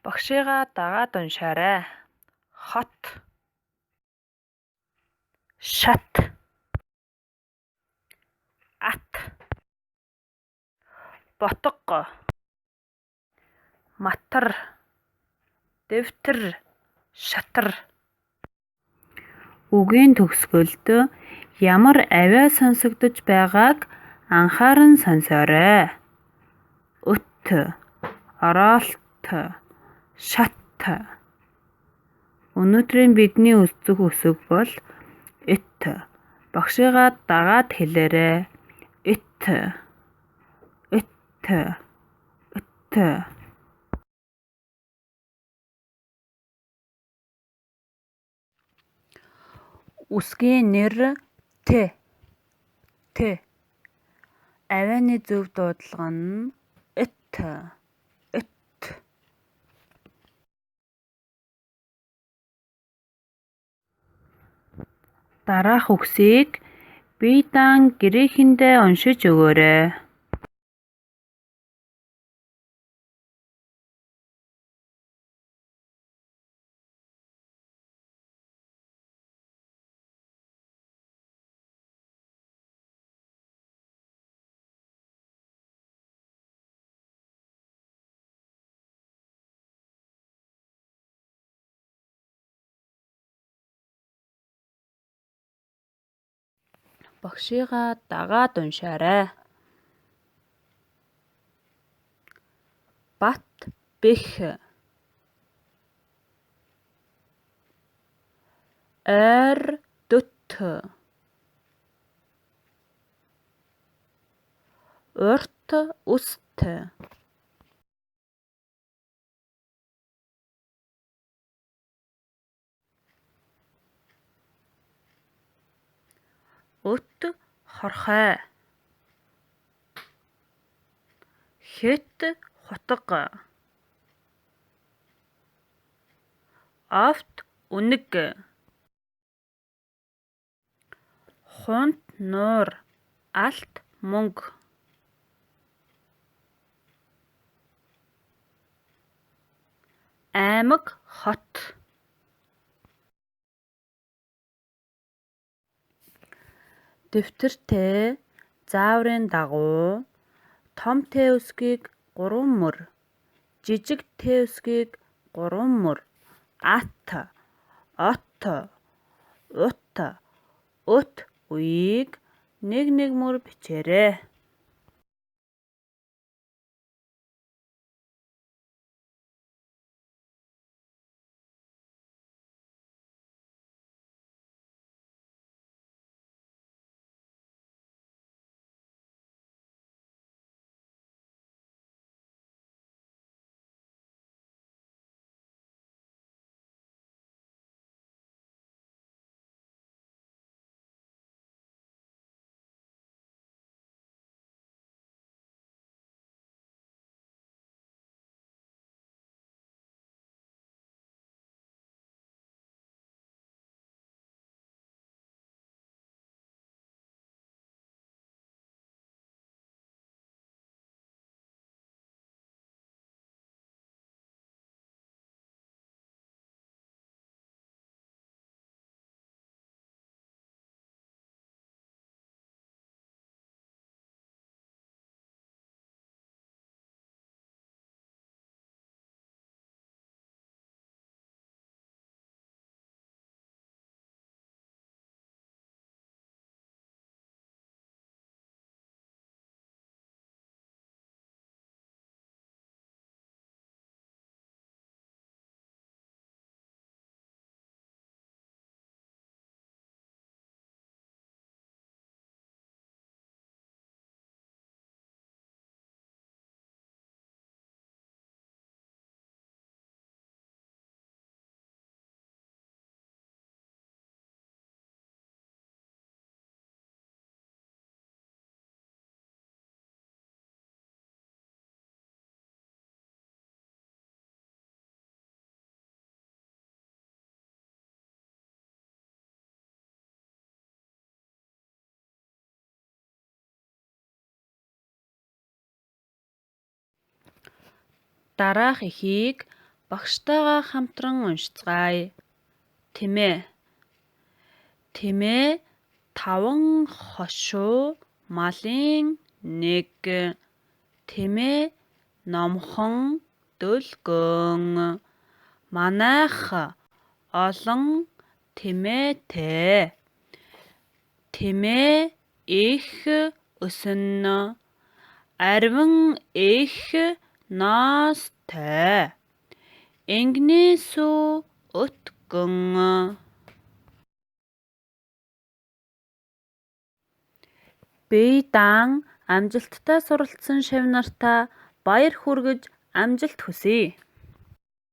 Багшийгаа дагаад уншаарай. Хот, шат, ат, ботго, матар, дэвтэр, шатар. Үгийн төгсгөлд ямар авиа сонсогдож байгааг анхааран сонсоорой. Өт, оролт, шат. Өнөөдрийн бидний үздэг үсэг бол эт. Багшийгаа дагаад хэлээрэй. Эт, эт, эт. Үсгийн нэр Т. Авианы зөв дуудлага нь эт. Дараах үгсийг бие даан гэрээхэндээ уншиж өгөөрэй. Багшийгаа дагаад уншаарай. Бат бэх, ойр дөт, урт үст, өт хорхой, хэт хутга, овт үнэг, хунт нуур, алт мөнгө. Аймаг хот. Дэвтэртээ зааврын дагуу том Т үсгийг 3 мөр, жижиг Т үсгийг 3 мөр, ат, от, ут, өт үеийг нэг мөр бичээрэй. Дараах эхийг багштайгаа хамтран уншицгаая. Тэмээ. Тэмээ 5 хошуу малын 1. Тэмээ номхон дөлгөөн. Манайх олон тэмээтэй. Тэмээ их өснө. Арвин их наастай. Энгнээсүү өткөн. Бие даан амжилттай суралцсан шавнартаа баяр хүргэж амжилт хүсье.